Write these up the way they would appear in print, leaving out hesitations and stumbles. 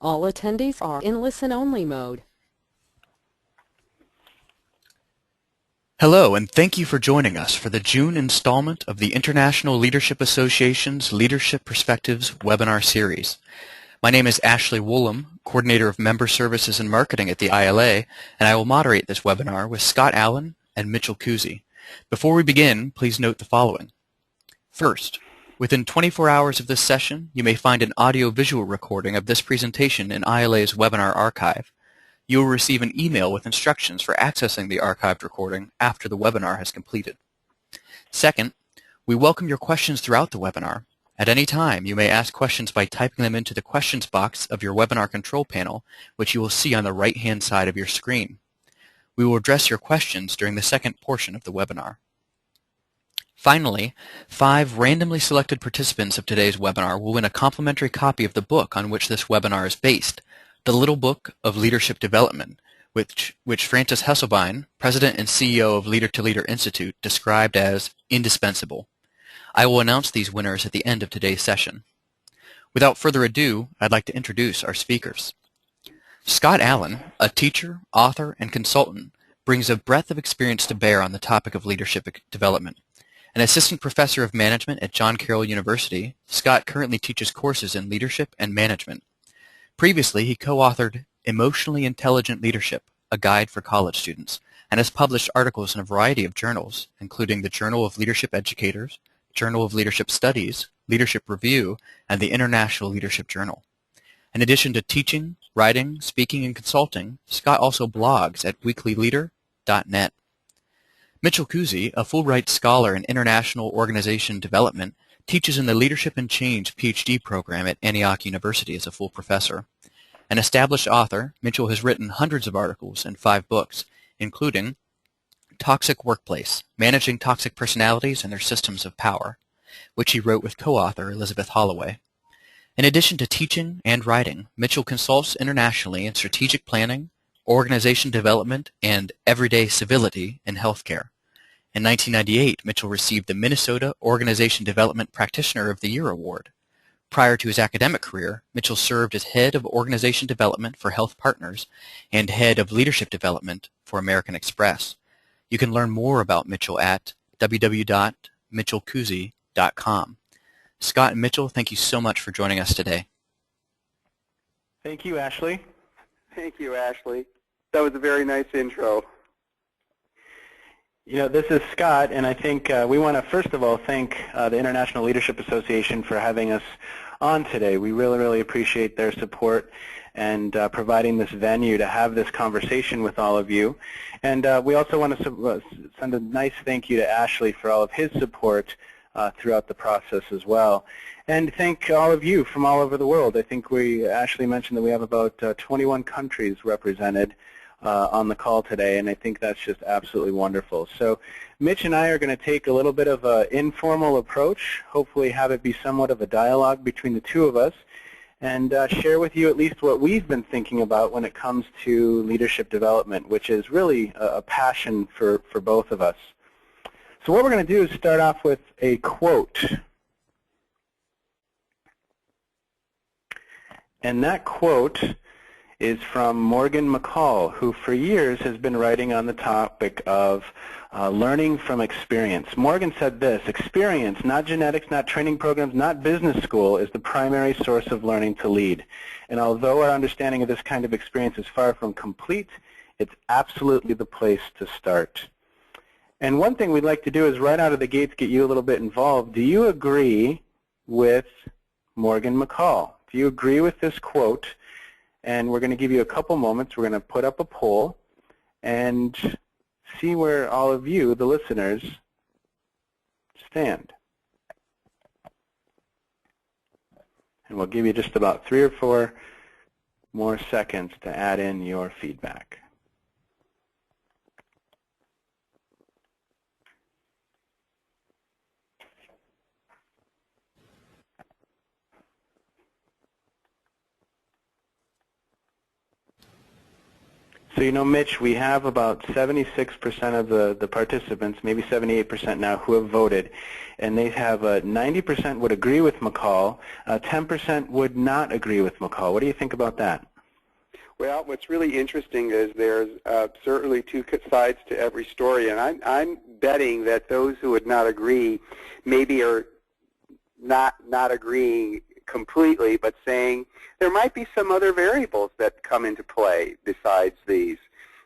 All attendees are in listen-only mode. Hello, and thank you for joining us for the June installment of the International Leadership Association's Leadership Perspectives webinar series. My name is Ashley Woolham, Coordinator of Member Services and Marketing at the ILA, and I will moderate this webinar with Scott Allen and Mitchel Kusy. Before we begin, please note the following. First, within 24 hours of this session, you may find an audio-visual recording of this presentation in ILA's webinar archive. You will receive an email with instructions for accessing the archived recording after the webinar has completed. Second, we welcome your questions throughout the webinar. At any time, you may ask questions by typing them into the questions box of your webinar control panel, which you will see on the right-hand side of your screen. We will address your questions during the second portion of the webinar. Finally, 5 randomly selected participants of today's webinar will win a complimentary copy of the book on which this webinar is based, The Little Book of Leadership Development, which Frances Hesselbein, President and CEO of Leader to Leader Institute, described as indispensable. I will announce these winners at the end of today's session. Without further ado, I'd like to introduce our speakers. Scott Allen, a teacher, author, and consultant, brings a breadth of experience to bear on the topic of leadership development. An assistant professor of management at John Carroll University, Scott currently teaches courses in leadership and management. Previously, he co-authored Emotionally Intelligent Leadership, a guide for college students, and has published articles in a variety of journals, including the Journal of Leadership Educators, Journal of Leadership Studies, Leadership Review, and the International Leadership Journal. In addition to teaching, writing, speaking, and consulting, Scott also blogs at weeklyleader.net. Mitchel Kusy, a Fulbright Scholar in International Organization Development, teaches in the Leadership and Change PhD program at Antioch University as a full professor. An established author, Mitchel has written hundreds of articles and 5 books, including Toxic Workplace, Managing Toxic Personalities and Their Systems of Power, which he wrote with co-author Elizabeth Holloway. In addition to teaching and writing, Mitchel consults internationally in strategic planning, organization development, and everyday civility in healthcare. In 1998, Mitchel received the Minnesota Organization Development Practitioner of the Year Award. Prior to his academic career, Mitchel served as head of organization development for Health Partners and head of leadership development for American Express. You can learn more about Mitchel at www.mitchelkusy.com. Scott and Mitchel, thank you so much for joining us today. Thank you, Ashley. Thank you, Ashley. That was a very nice intro. You know, this is Scott, and I think we want to first of all thank the International Leadership Association for having us on today. We really, really appreciate their support and providing this venue to have this conversation with all of you. And we also want to send a nice thank you to Ashley for all of his support throughout the process as well. And thank all of you from all over the world. I think Ashley mentioned that we have about 21 countries represented on the call today, and I think that's just absolutely wonderful. So Mitch and I are going to take a little bit of an informal approach, hopefully have it be somewhat of a dialogue between the two of us, and share with you at least what we've been thinking about when it comes to leadership development, which is really a passion for both of us. So what we're going to do is start off with a quote. And that quote is from Morgan McCall, who for years has been writing on the topic of learning from experience. Morgan said this: experience, not genetics, not training programs, not business school, is the primary source of learning to lead. And although our understanding of this kind of experience is far from complete, it's absolutely the place to start. And one thing we'd like to do is right out of the gates get you a little bit involved. Do you agree with Morgan McCall? Do you agree with this quote? And we're going to give you a couple moments. We're going to put up a poll and see where all of you, the listeners, stand. And we'll give you just about 3 or 4 more seconds to add in your feedback. So, Mitch, we have about 76% of the participants, maybe 78% now, who have voted, and they have 90% would agree with McCall, 10% would not agree with McCall. What do you think about that? Well, what's really interesting is there's certainly two sides to every story, and I'm betting that those who would not agree maybe are not agreeing completely, but saying there might be some other variables that come into play besides these.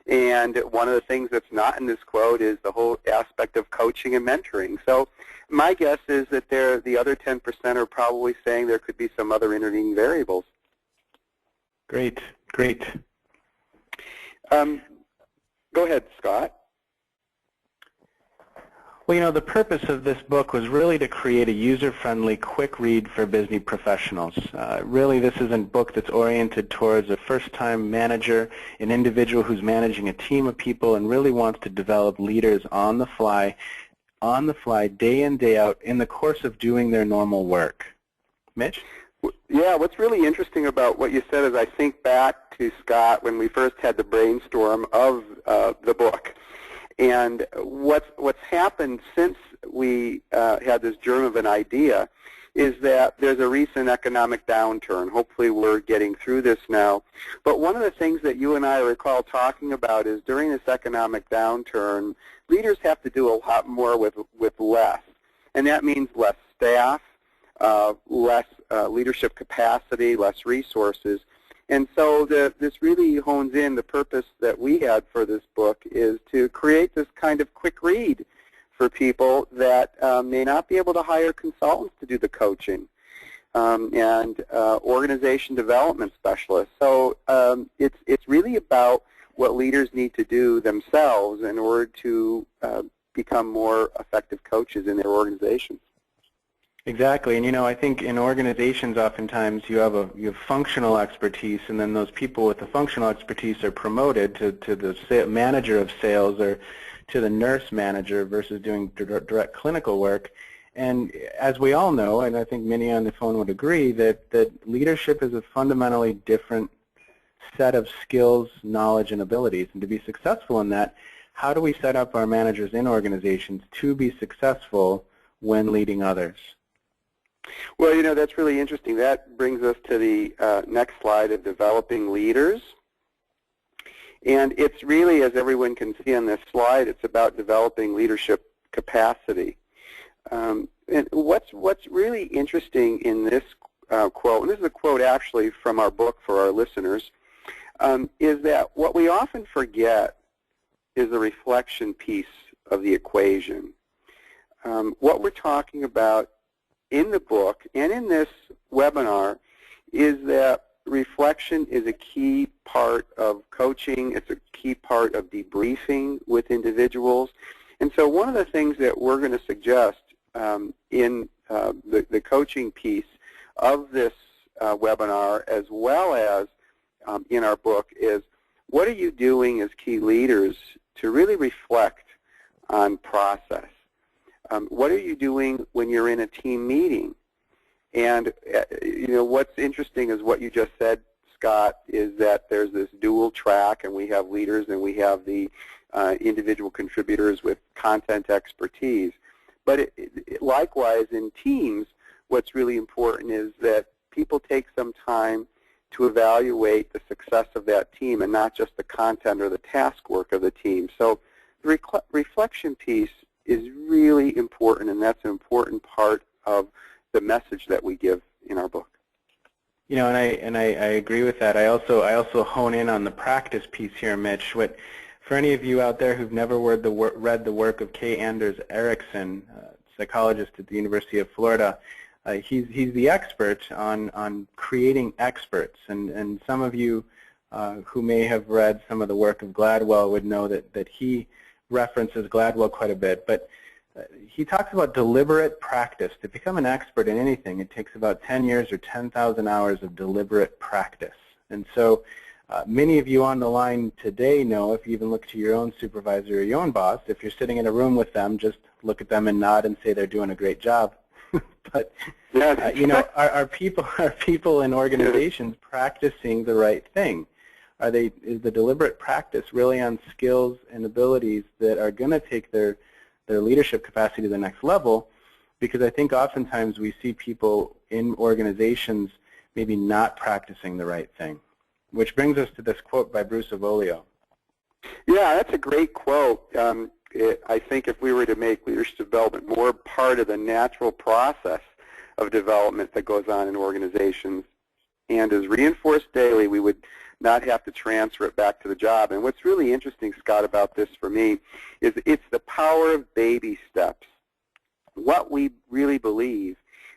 And one of the things that's not in this quote is the whole aspect of coaching and mentoring. So my guess is that the other 10% are probably saying there could be some other intervening variables. Great, great. Go ahead, Scott. Well, the purpose of this book was really to create a user-friendly, quick read for busy professionals. Really, this is a book that's oriented towards a first-time manager, an individual who's managing a team of people and really wants to develop leaders on the fly, day in, day out, in the course of doing their normal work. Mitch? Yeah, what's really interesting about what you said is I think back to, Scott, when we first had the brainstorm of the book. And what's happened since we had this germ of an idea is that there's a recent economic downturn. Hopefully we're getting through this now. But one of the things that you and I recall talking about is during this economic downturn, leaders have to do a lot more with less. And that means less staff, less leadership capacity, less resources. And so this really hones in the purpose that we had for this book is to create this kind of quick read for people that may not be able to hire consultants to do the coaching and organization development specialists. So it's really about what leaders need to do themselves in order to become more effective coaches in their organizations. Exactly, and I think in organizations oftentimes you have functional expertise, and then those people with the functional expertise are promoted to the manager of sales or to the nurse manager versus doing direct clinical work. And as we all know, and I think many on the phone would agree, that leadership is a fundamentally different set of skills, knowledge, and abilities. And to be successful in that, how do we set up our managers in organizations to be successful when leading others? Well, that's really interesting. That brings us to the next slide of developing leaders. And it's really, as everyone can see on this slide, it's about developing leadership capacity. And what's really interesting in this quote, and this is a quote actually from our book for our listeners, is that what we often forget is the reflection piece of the equation. What we're talking about in the book and in this webinar is that reflection is a key part of coaching. It's a key part of debriefing with individuals. And so one of the things that we're going to suggest in the coaching piece of this webinar as well as in our book is what are you doing as key leaders to really reflect on process? What are you doing when you're in a team meeting? And what's interesting is what you just said, Scott, is that there's this dual track, and we have leaders and we have the individual contributors with content expertise. But likewise, in teams, what's really important is that people take some time to evaluate the success of that team and not just the content or the task work of the team. So the reflection piece is really important, and that's an important part of the message that we give in our book. And I agree with that. I also hone in on the practice piece here, Mitch. For any of you out there who've never read the work of K. Anders Ericsson, psychologist at the University of Florida, he's the expert on creating experts. And some of you who may have read some of the work of Gladwell would know that he references Gladwell quite a bit, but he talks about deliberate practice. To become an expert in anything, it takes about 10 years or 10,000 hours of deliberate practice. And so many of you on the line today know, if you even look to your own supervisor or your own boss, if you're sitting in a room with them, just look at them and nod and say they're doing a great job. But are people in organizations practicing the right thing? is the deliberate practice really on skills and abilities that are going to take their leadership capacity to the next level? Because I think oftentimes we see people in organizations maybe not practicing the right thing, which brings us to this quote by Bruce Avolio. Yeah, that's a great quote. I think if we were to make leadership development more part of the natural process of development that goes on in organizations and is reinforced daily, we would not have to transfer it back to the job. And what's really interesting, Scott, about this for me is it's the power of baby steps. What we really believe,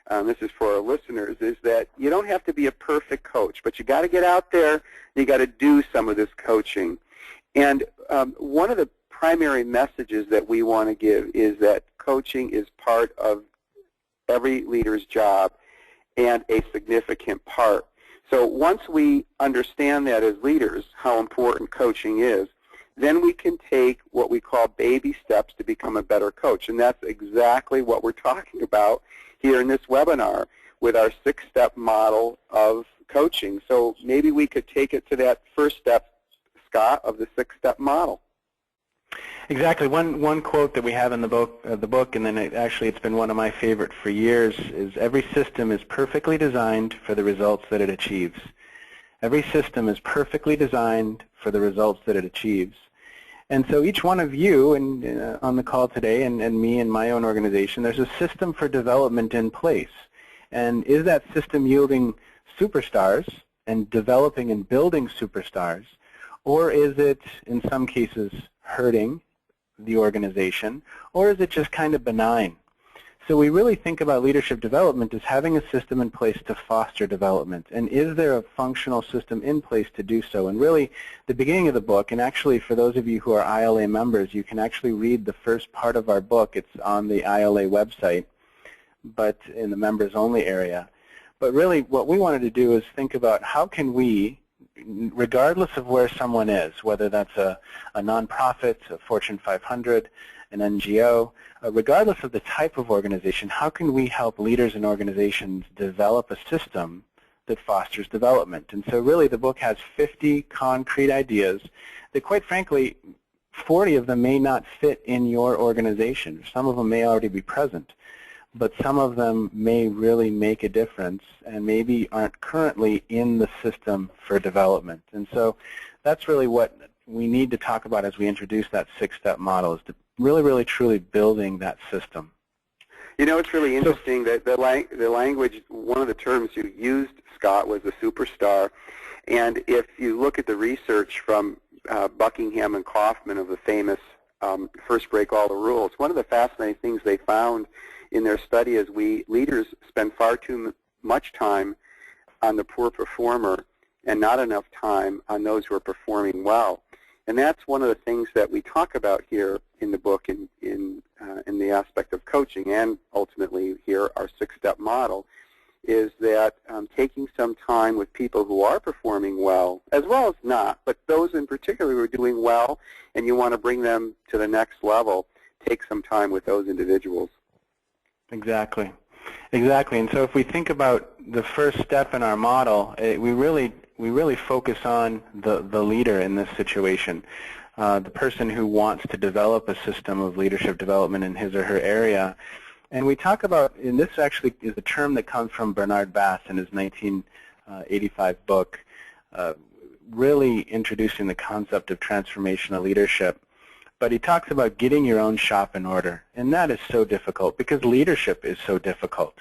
this is for our listeners, is that you don't have to be a perfect coach, but you got to get out there and you got to do some of this coaching. And one of the primary messages that we want to give is that coaching is part of every leader's job and a significant part. So once we understand that as leaders, how important coaching is, then we can take what we call baby steps to become a better coach. And that's exactly what we're talking about here in this webinar with our 6-step model of coaching. So maybe we could take it to that first step, Scott, of the 6-step model. Exactly. One quote that we have in the book, and then it's been one of my favorite for years, is every system is perfectly designed for the results that it achieves. Every system is perfectly designed for the results that it achieves. And so each one of you on the call today, and me and my own organization, there's a system for development in place. And is that system yielding superstars and developing and building superstars, or is it, in some cases, hurting the organization, or is it just kind of benign? So we really think about leadership development as having a system in place to foster development. And is there a functional system in place to do so? And really, the beginning of the book, and actually for those of you who are ILA members, you can actually read the first part of our book. It's on the ILA website, but in the members only area. But really what we wanted to do is think about how can we, regardless of where someone is, whether that's a nonprofit, a Fortune 500, an NGO, regardless of the type of organization, how can we help leaders and organizations develop a system that fosters development? And so really the book has 50 concrete ideas that, quite frankly, 40 of them may not fit in your organization. Some of them may already be present, but some of them may really make a difference and maybe aren't currently in the system for development. And so that's really what we need to talk about as we introduce that 6-step model, is to really, truly building that system. You know, it's really interesting that the language, one of the terms you used, Scott, was a superstar. And if you look at the research from Buckingham and Kaufman of the famous First Break All the Rules, one of the fascinating things they found in their study is we leaders spend far too much time on the poor performer and not enough time on those who are performing well. And that's one of the things that we talk about here in the book in the aspect of coaching, and ultimately here our 6-step model, is that taking some time with people who are performing well as not, but those in particular who are doing well and you want to bring them to the next level, take some time with those individuals. Exactly. And so if we think about the first step in our model, we really focus on the leader in this situation, the person who wants to develop a system of leadership development in his or her area. And we talk about, and this actually is a term that comes from Bernard Bass in his 1985 book, really introducing the concept of transformational leadership. But he talks about getting your own shop in order, and that is so difficult because leadership is so difficult.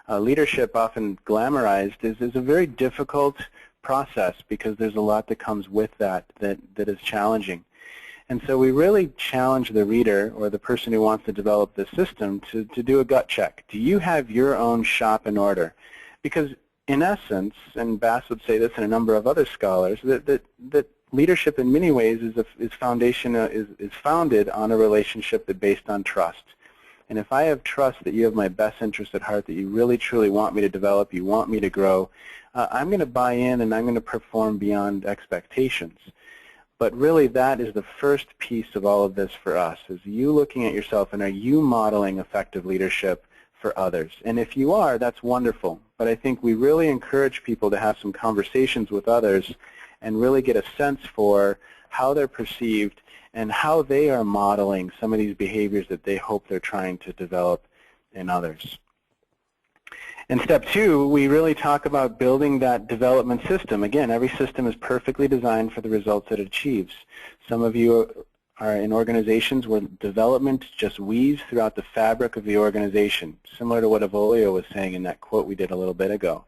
Leadership, often glamorized, is a very difficult process because there's a lot that comes with that is challenging. And so we really challenge the reader or the person who wants to develop this system to do a gut check. Do you have your own shop in order? Because in essence, and Bass would say this and a number of other scholars, that leadership in many ways is founded on a relationship that's based on trust. And if I have trust that you have my best interest at heart, that you really truly want me to develop, you want me to grow, I'm going to buy in and I'm going to perform beyond expectations. But really that is the first piece of all of this for us, is you looking at yourself and are you modeling effective leadership for others? And if you are, that's wonderful. But I think we really encourage people to have some conversations with others and really get a sense for how they're perceived and how they are modeling some of these behaviors that they hope they're trying to develop in others. In step 2, we really talk about building that development system. Again, every system is perfectly designed for the results it achieves. Some of you are in organizations where development just weaves throughout the fabric of the organization, similar to what Avolio was saying in that quote we did a little bit ago.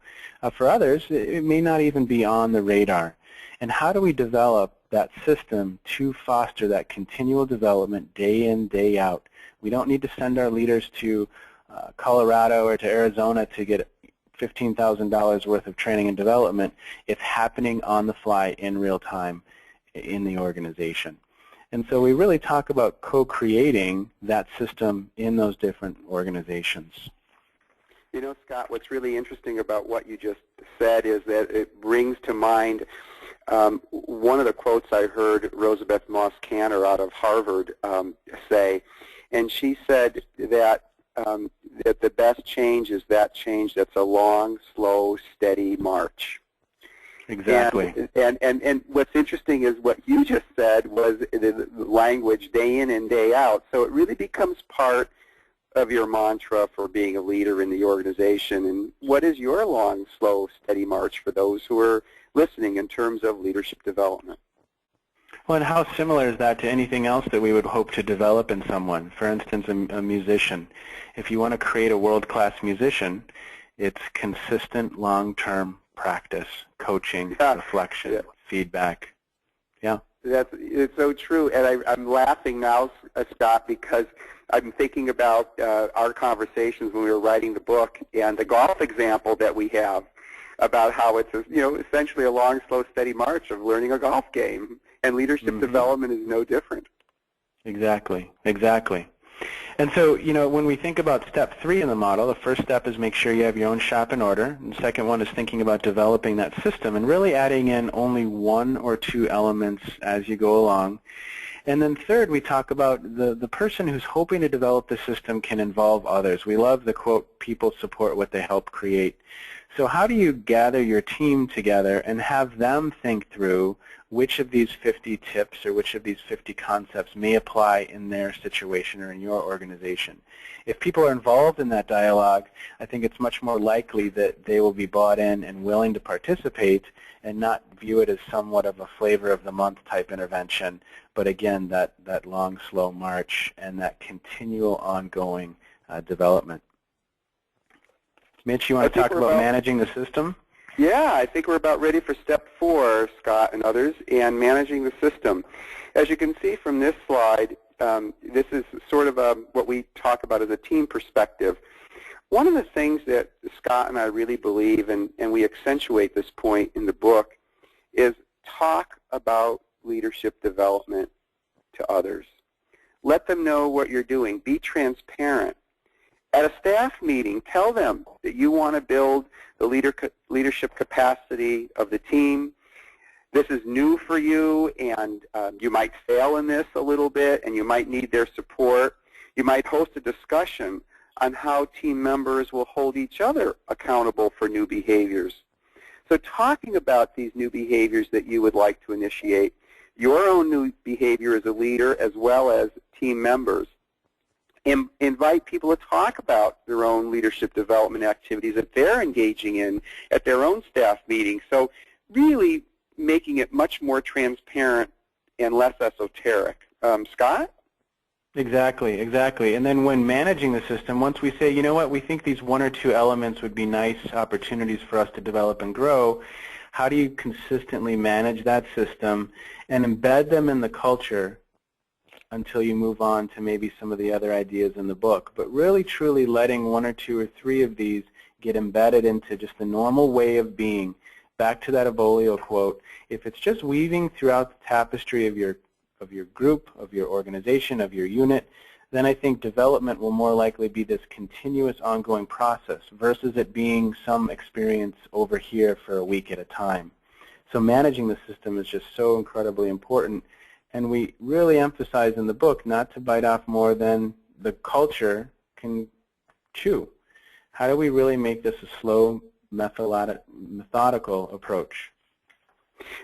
For others, it may not even be on the radar. And how do we develop that system to foster that continual development day in, day out? We don't need to send our leaders to Colorado or to Arizona to get $15,000 worth of training and development. It's happening on the fly in real time in the organization. And so we really talk about co-creating that system in those different organizations. You know, Scott, what's really interesting about what you just said is that it brings to mind one of the quotes I heard Rosabeth Moss-Kanter out of Harvard say, and she said that that the best change is that change that's a long, slow, steady march. Exactly. And what's interesting is what you just said was the language day in and day out. So it really becomes part of your mantra for being a leader in the organization. And what is your long, slow, steady march for those who are listening in terms of leadership development? Well, and how similar is that to anything else that we would hope to develop in someone? For instance, a musician. If you want to create a world-class musician, it's consistent, long-term practice, coaching, reflection, feedback. Yeah. It's so true. And I'm laughing now, Scott, because I'm thinking about our conversations when we were writing the book and the golf example that we have about how it's essentially a long, slow, steady march of learning a golf game. And leadership development is no different. Exactly, exactly. And so, when we think about step 3 in the model, the first step is make sure you have your own shop in order. And the second one is thinking about developing that system and really adding in only 1 or 2 elements as you go along. And then third, we talk about the person who's hoping to develop the system can involve others. We love the quote, people support what they help create. So how do you gather your team together and have them think through which of these 50 tips or which of these 50 concepts may apply in their situation or in your organization? If people are involved in that dialogue, I think it's much more likely that they will be bought in and willing to participate and not view it as somewhat of a flavor of the month type intervention, but again, that long, slow march and that continual ongoing development. Mitch, you want to talk about managing the system? Yeah, I think we're about ready for step 4, Scott and others, and managing the system. As you can see from this slide, this is sort of what we talk about as a team perspective. One of the things that Scott and I really believe, and we accentuate this point in the book, is talk about leadership development to others. Let them know what you're doing. Be transparent. At a staff meeting, tell them that you want to build the leadership capacity of the team. This is new for you, and you might fail in this a little bit, and you might need their support. You might host a discussion on how team members will hold each other accountable for new behaviors. So talking about these new behaviors that you would like to initiate, your own new behavior as a leader as well as team members, invite people to talk about their own leadership development activities that they're engaging in at their own staff meetings. So really making it much more transparent and less esoteric. Scott? Exactly, exactly. And then when managing the system, once we say, you know what, we think these 1 or 2 elements would be nice opportunities for us to develop and grow, how do you consistently manage that system and embed them in the culture until you move on to maybe some of the other ideas in the book? But really, truly letting 1 or 2 or 3 of these get embedded into just the normal way of being. Back to that Avolio quote, if it's just weaving throughout the tapestry of your group, of your organization, of your unit, then I think development will more likely be this continuous ongoing process versus it being some experience over here for a week at a time. So managing the system is just so incredibly important. And we really emphasize in the book not to bite off more than the culture can chew. How do we really make this a slow, methodical approach?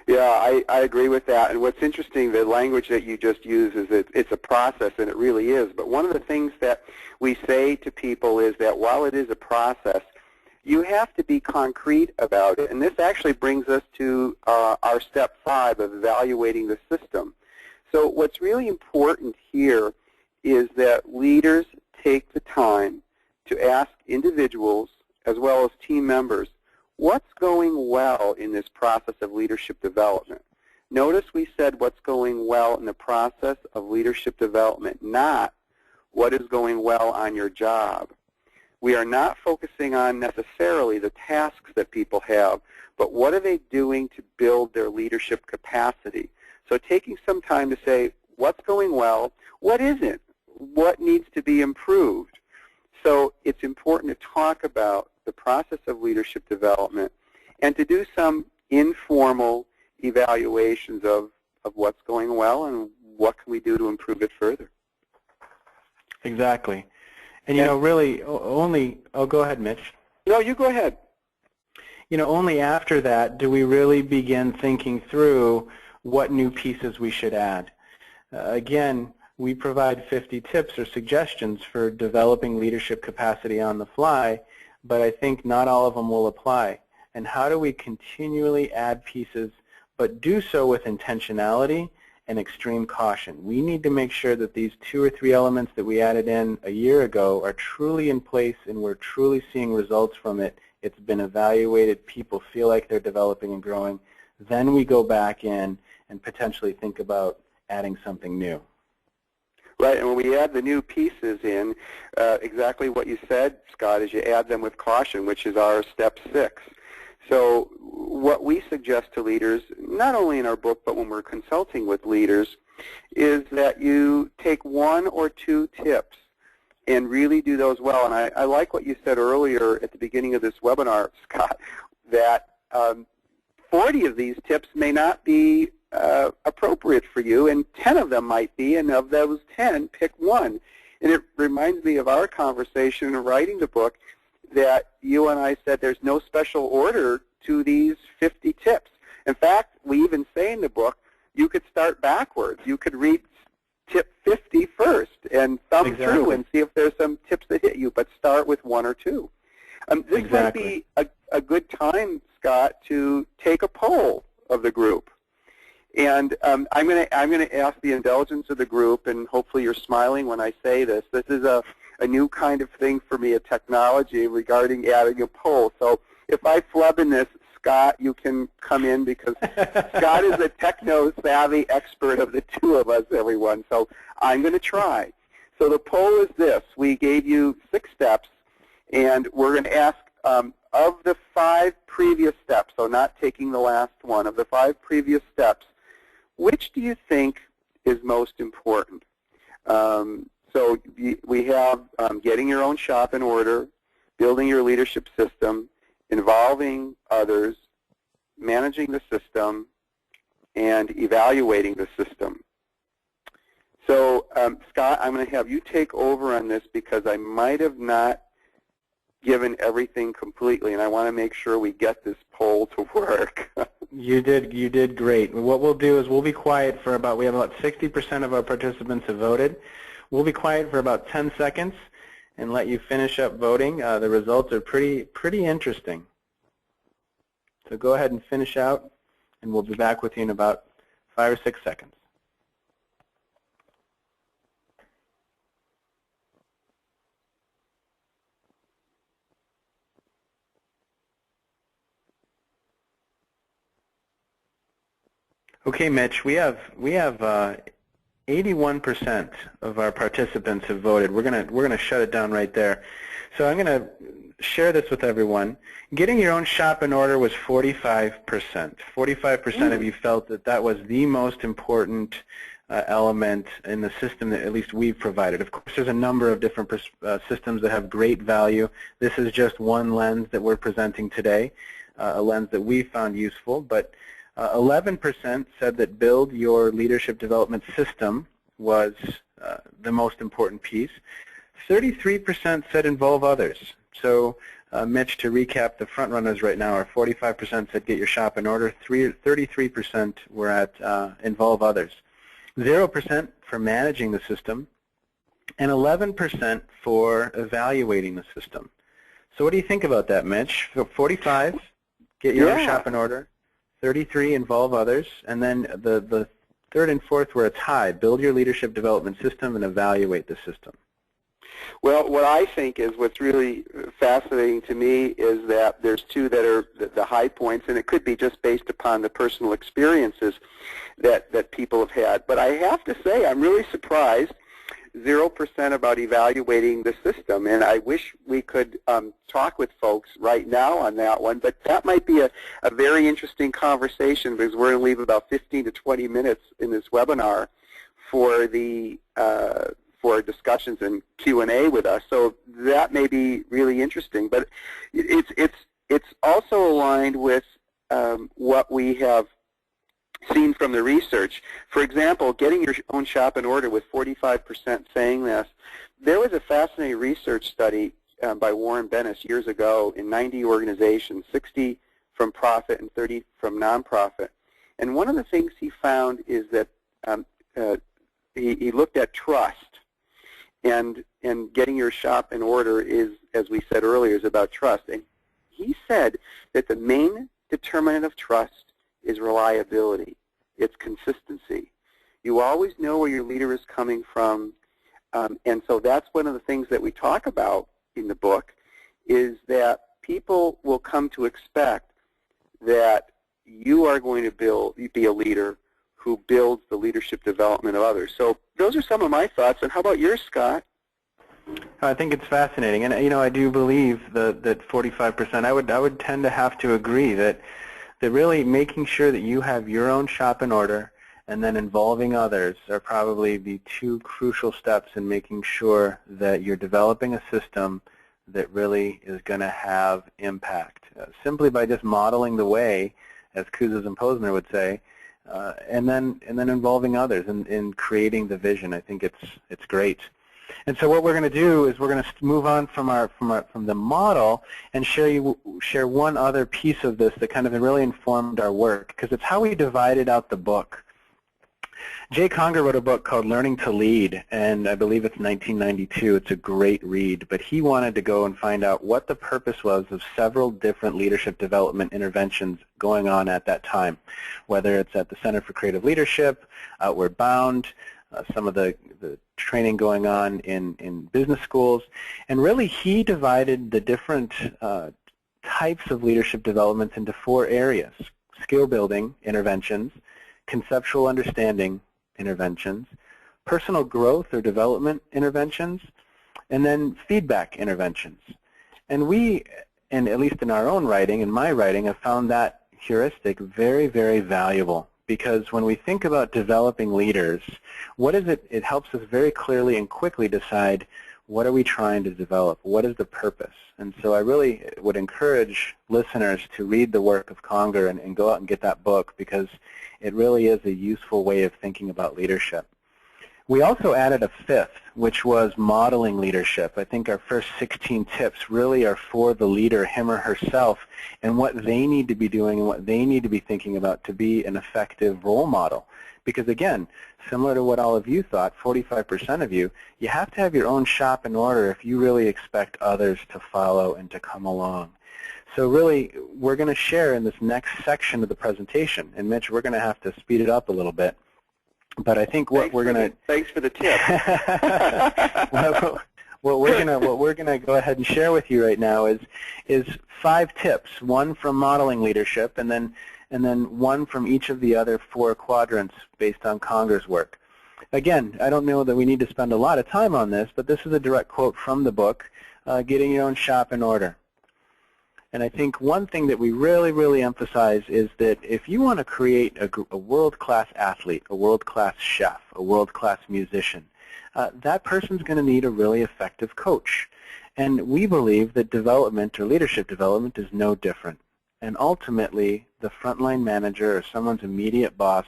Yeah, I agree with that. And what's interesting, the language that you just used is that it's a process, and it really is. But one of the things that we say to people is that while it is a process, you have to be concrete about it. And this actually brings us to our step 5 of evaluating the system. So what's really important here is that leaders take the time to ask individuals as well as team members, what's going well in this process of leadership development? Notice we said what's going well in the process of leadership development, not what is going well on your job. We are not focusing on necessarily the tasks that people have, but what are they doing to build their leadership capacity? So taking some time to say, what's going well, what isn't, what needs to be improved? So it's important to talk about the process of leadership development and to do some informal evaluations of what's going well and what can we do to improve it further. Exactly. And, you know, really only, oh, go ahead, Mitch. No, you go ahead. You know, only after that do we really begin thinking through what new pieces we should add. Again, we provide 50 tips or suggestions for developing leadership capacity on the fly, but I think not all of them will apply. And how do we continually add pieces, but do so with intentionality and extreme caution? We need to make sure that these 2 or 3 elements that we added in a year ago are truly in place and we're truly seeing results from it. It's been evaluated, people feel like they're developing and growing. Then we go back in and potentially think about adding something new. Right, and when we add the new pieces in, exactly what you said, Scott, is you add them with caution, which is our step 6. So what we suggest to leaders, not only in our book, but when we're consulting with leaders, is that you take 1 or 2 tips and really do those well. And I like what you said earlier at the beginning of this webinar, Scott, that 40 of these tips may not be appropriate for you, and 10 of them might be, and of those 10, pick 1. And it reminds me of our conversation in writing the book that you and I said there's no special order to these 50 tips. In fact, we even say in the book you could start backwards. You could read tip 50 first and thumb through and see if there's some tips that hit you, but start with 1 or 2. This might be a good time, Scott, to take a poll of the group. And I'm going to ask the indulgence of the group, and hopefully you're smiling when I say this. This is a new kind of thing for me, a technology regarding adding a poll. So if I flub in this, Scott, you can come in because Scott is a techno-savvy expert of the 2 of us, everyone. So I'm going to try. So the poll is this. We gave you 6 steps, and we're going to ask of the 5 previous steps, so not taking the last one, of the 5 previous steps, which do you think is most important? So we have getting your own shop in order, building your leadership system, involving others, managing the system, and evaluating the system. So, Scott, I'm going to have you take over on this because I might have not given everything completely, and I want to make sure we get this poll to work. You did great. What we'll do is we'll be quiet for we have about 60% of our participants have voted. We'll be quiet for about 10 seconds and let you finish up voting. The results are pretty interesting. So go ahead and finish out, and we'll be back with you in about 5 or 6 seconds. Okay, Mitch, we have 81% of our participants have voted. We're gonna shut it down right there. So I'm gonna share this with everyone. Getting your own shop in order was 45%. 45% of you felt that was the most important element in the system that at least we've provided. Of course, there's a number of different systems that have great value. This is just one lens that we're presenting today, a lens that we found useful, but 11% said that build your leadership development system was the most important piece. 33% said involve others. So Mitch, to recap, the front runners right now are 45% said get your shop in order, 33% were at involve others, 0% for managing the system, and 11% for evaluating the system. So what do you think about that, Mitch? 45, get your own shop in order, 33, involve others, and then the third and fourth were a tie, build your leadership development system and evaluate the system. Well, what I think is what's really fascinating to me is that there's two that are the high points, and it could be just based upon the personal experiences that people have had. But I have to say I'm really surprised, 0% about evaluating the system, and I wish we could talk with folks right now on that one, but that might be a very interesting conversation because we're going to leave about 15 to 20 minutes in this webinar for the for discussions and Q&A with us. So that may be really interesting, but it's also aligned with what we have seen from the research. For example, getting your own shop in order with 45% saying this. There was a fascinating research study by Warren Bennis years ago in 90 organizations, 60 from profit and 30 from nonprofit. And one of the things he found is that he looked at trust. And getting your shop in order is, as we said earlier, is about trust. And he said that the main determinant of trust is reliability. It's consistency. You always know where your leader is coming from, and so that's one of the things that we talk about in the book, is that people will come to expect that you are going to be a leader who builds the leadership development of others. So those are some of my thoughts. And how about yours, Scott? I think it's fascinating, and I do believe that 45%. I would tend to have to agree that really making sure that you have your own shop in order and then involving others are probably the two crucial steps in making sure that you're developing a system that really is going to have impact. Simply by just modeling the way, as Kusy and Posner would say, and then involving others in creating the vision. I think it's great. And so what we're going to do is we're going to move on from the model and share one other piece of this that kind of really informed our work, because it's how we divided out the book. Jay Conger wrote a book called Learning to Lead, and I believe it's 1992. It's a great read, but he wanted to go and find out what the purpose was of several different leadership development interventions going on at that time, whether it's at the Center for Creative Leadership, Outward Bound, some of the training going on in business schools, and really he divided the different types of leadership developments into 4 areas: skill building interventions, conceptual understanding interventions, personal growth or development interventions, and then feedback interventions. And we, and at least in our own writing, in my writing, have found that heuristic very, very valuable, because when we think about developing leaders, what is it? It helps us very clearly and quickly decide what are we trying to develop, what is the purpose. And so I really would encourage listeners to read the work of Conger and go out and get that book, because it really is a useful way of thinking about leadership. We also added a 5th, which was modeling leadership. I think our first 16 tips really are for the leader, him or herself, and what they need to be doing and what they need to be thinking about to be an effective role model. Because again, similar to what all of you thought, 45% of you, you have to have your own shop in order if you really expect others to follow and to come along. So really, we're going to share in this next section of the presentation, and Mitch, we're going to have to speed it up a little bit. But I think what we're going to... Thanks for the tip. what we're going to go ahead and share with you right now is 5 tips, one from modeling leadership, and then one from each of the other 4 quadrants based on Conger's work. Again, I don't know that we need to spend a lot of time on this, but this is a direct quote from the book, Getting Your Own Shop in Order. And I think one thing that we really, really emphasize is that if you want to create a world-class athlete, a world-class chef, a world-class musician, that person's going to need a really effective coach. And we believe that development or leadership development is no different. And ultimately, the frontline manager or someone's immediate boss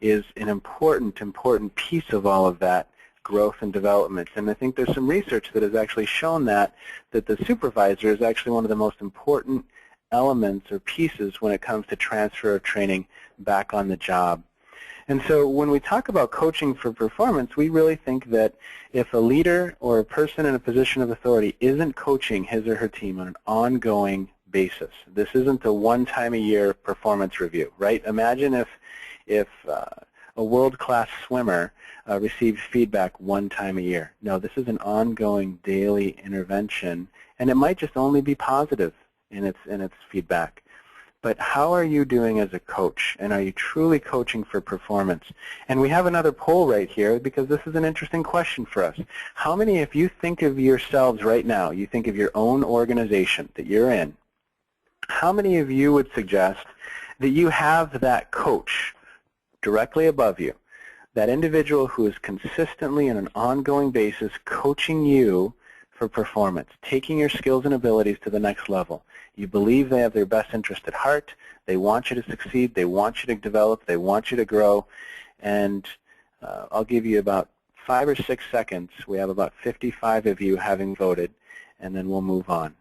is an important piece of all of that growth and development. And I think there's some research that has actually shown that the supervisor is actually one of the most important elements or pieces when it comes to transfer of training back on the job. And so when we talk about coaching for performance, we really think that if a leader or a person in a position of authority isn't coaching his or her team on an ongoing basis, this isn't a one-time-a-year performance review, right? Imagine if a world-class swimmer received feedback one time a year. No, this is an ongoing daily intervention, and it might just only be positive in its feedback. But how are you doing as a coach, and are you truly coaching for performance? And we have another poll right here because this is an interesting question for us. How many, if you think of yourselves right now, you think of your own organization that you're in, how many of you would suggest that you have that coach directly above you, that individual who is consistently on an ongoing basis coaching you for performance, taking your skills and abilities to the next level? You believe they have their best interest at heart, they want you to succeed, they want you to develop, they want you to grow, and I'll give you about 5 or 6 seconds. We have about 55 of you having voted, and then we'll move on.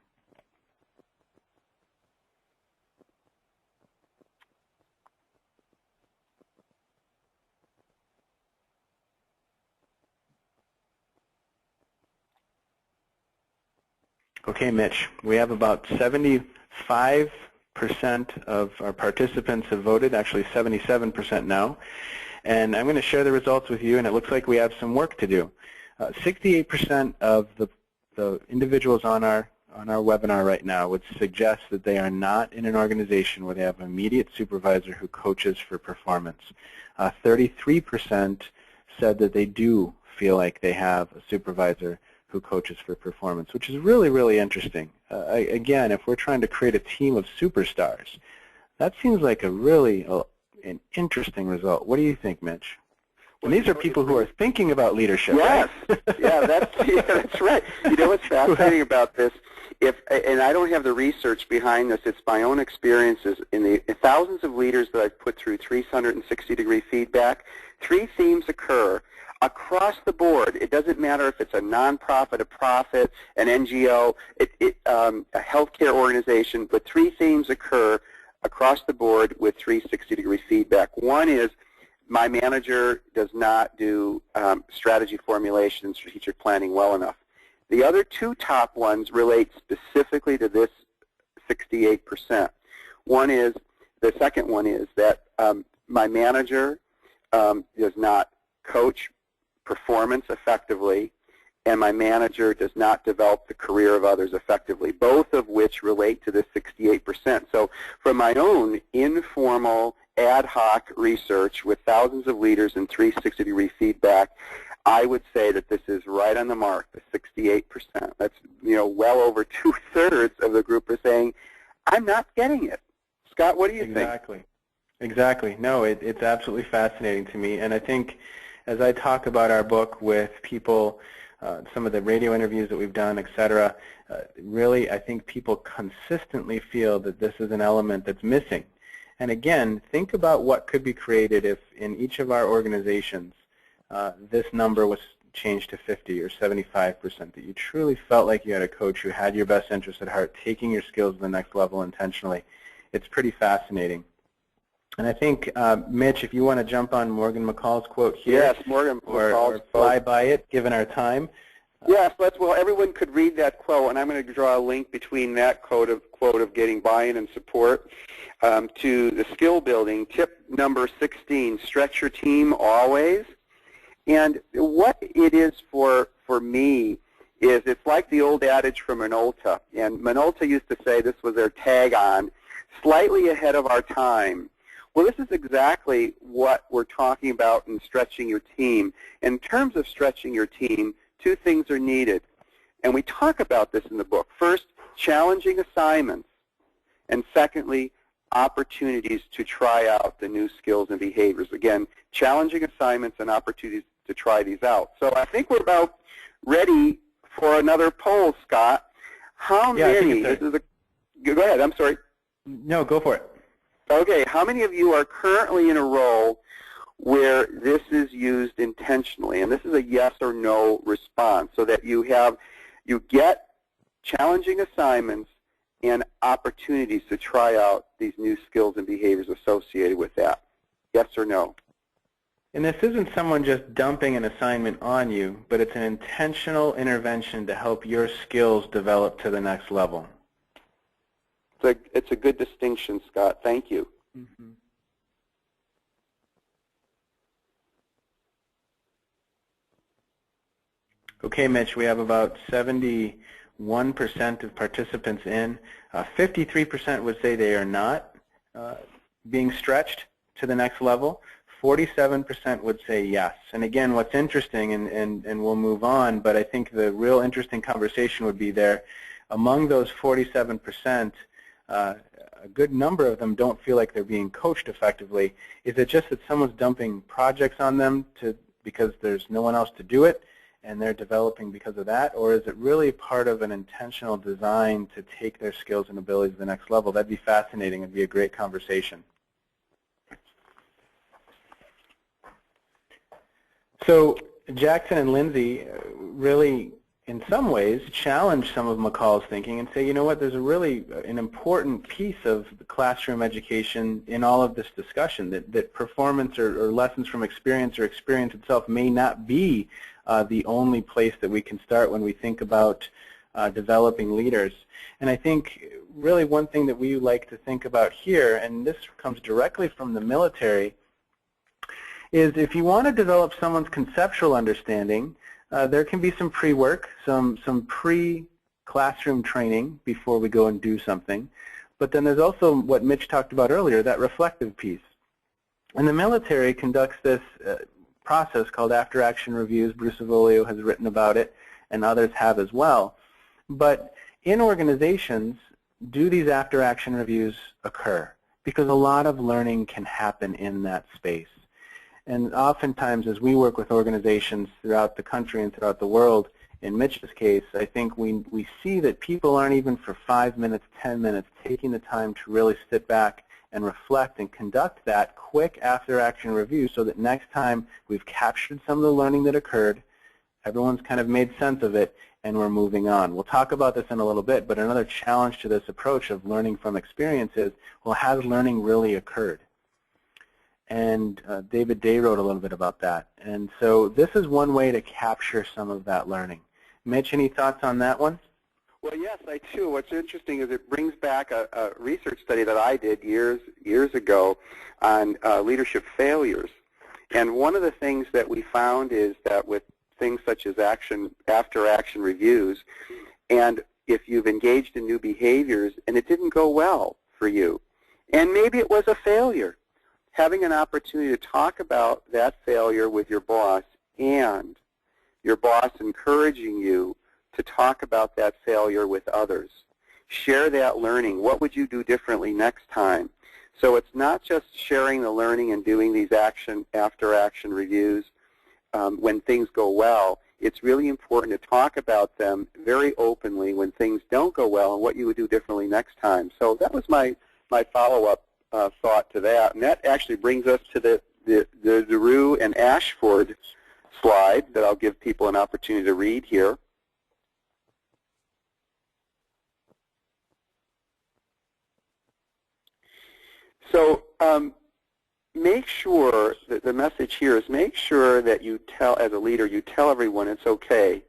Okay, Mitch, we have about 75% of our participants have voted, actually 77% now, and I'm going to share the results with you, and it looks like we have some work to do. 68% of the individuals on our webinar right now would suggest that they are not in an organization where they have an immediate supervisor who coaches for performance. 33% said that they do feel like they have a supervisor who coaches for performance, which is really, really interesting. Again, if we're trying to create a team of superstars, that seems like a really an interesting result. What do you think, Mitch? And these are people who are thinking about leadership, yes. Right? Yeah, that's right. You know what's fascinating about this? And I don't have the research behind this, it's my own experiences. In the thousands of leaders that I've put through 360-degree feedback, 3 themes occur across the board. It doesn't matter if it's a nonprofit, a profit, an NGO, a healthcare organization, but 3 themes occur across the board with 360-degree feedback. One is my manager does not do strategy formulation and strategic planning well enough. The other 2 top ones relate specifically to this 68%. The second one is that my manager does not coach performance effectively, and my manager does not develop the career of others effectively, both of which relate to this 68%. So from my own informal ad hoc research with thousands of leaders and 360-degree feedback, I would say that this is right on the mark, the 68%. That's, well over 2/3 of the group are saying, I'm not getting it. Scott, what do you think? Exactly. No, it's absolutely fascinating to me, and I think as I talk about our book with people, some of the radio interviews that we've done, etc., really I think people consistently feel that this is an element that's missing. And again, think about what could be created if in each of our organizations this number was changed to 50 or 75%, that you truly felt like you had a coach who had your best interest at heart, taking your skills to the next level intentionally. It's pretty fascinating. And I think, Mitch, if you want to jump on Morgan McCall's quote here, yes, Morgan McCall's or fly by it, given our time. Yes, well, everyone could read that quote, and I'm going to draw a link between that quote of getting buy-in and support to the skill building. Tip number 16, stretch your team always. And what it is for me is it's like the old adage from Minolta. And Minolta used to say, this was their tag-on, slightly ahead of our time. Well, this is exactly what we're talking about in stretching your team. In terms of stretching your team, 2 things are needed. And we talk about this in the book. First, challenging assignments. And secondly, opportunities to try out the new skills and behaviors. Again, challenging assignments and opportunities to try these out. So I think we're about ready for another poll, Scott. How many? Go ahead, I'm sorry. No, go for it. Okay, how many of you are currently in a role where this is used intentionally, and this is a yes or no response, so that you get challenging assignments and opportunities to try out these new skills and behaviors associated with that. Yes or no? And this isn't someone just dumping an assignment on you, but it's an intentional intervention to help your skills develop to the next level. It's a good distinction, Scott. Thank you. Mm-hmm. Okay, Mitch, we have about 71% of participants in. 53% would say they are not being stretched to the next level. 47% would say yes. And again, what's interesting, and we'll move on, but I think the real interesting conversation would be there. Among those 47%, a good number of them don't feel like they're being coached effectively. Is it just that someone's dumping projects on them because there's no one else to do it, and they're developing because of that? Or is it really part of an intentional design to take their skills and abilities to the next level? That'd be fascinating. It'd be a great conversation. So Jackson and Lindsay really, in some ways, challenge some of McCall's thinking and say, you know what, there's an important piece of the classroom education in all of this discussion, that performance or lessons from experience or experience itself may not be the only place that we can start when we think about developing leaders. And I think really one thing that we like to think about here, and this comes directly from the military, is if you want to develop someone's conceptual understanding, there can be some pre-work, some pre-classroom training before we go and do something. But then there's also what Mitch talked about earlier, that reflective piece. And the military conducts this process called AfterAction Reviews. Bruce Avolio has written about it, and others have as well. But in organizations, do these AfterAction Reviews occur? Because a lot of learning can happen in that space. And oftentimes, as we work with organizations throughout the country and throughout the world, in Mitch's case, I think we see that people aren't even for 5 minutes, 10 minutes, taking the time to really sit back and reflect and conduct that quick after-action review so that next time we've captured some of the learning that occurred, everyone's kind of made sense of it, and we're moving on. We'll talk about this in a little bit, but another challenge to this approach of learning from experience is, well, has learning really occurred? And David Day wrote a little bit about that. And so this is one way to capture some of that learning. Mitch, any thoughts on that one? Well, yes, I do. What's interesting is it brings back a research study that I did years ago on leadership failures. And one of the things that we found is that with things such as after-action reviews, and if you've engaged in new behaviors and it didn't go well for you, and maybe it was a failure, having an opportunity to talk about that failure with your boss, and your boss encouraging you to talk about that failure with others. Share that learning. What would you do differently next time? So it's not just sharing the learning and doing these after-action reviews when things go well. It's really important to talk about them very openly when things don't go well and what you would do differently next time. So that was my follow-up thought to that, and that actually brings us to the DeRue and Ashford slide that I'll give people an opportunity to read here. So make sure that the message here is make sure that you tell, as a leader, you tell everyone it's okay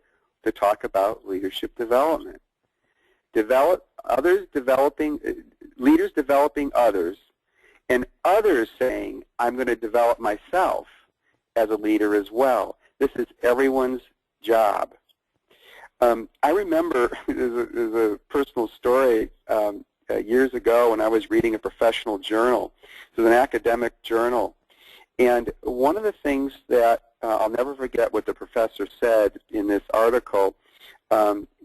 to talk about leadership development. Leaders developing others, and others saying, I'm going to develop myself as a leader as well. This is everyone's job. I remember, there's a personal story years ago when I was reading a professional journal. It was an academic journal. And one of the things that I'll never forget what the professor said in this article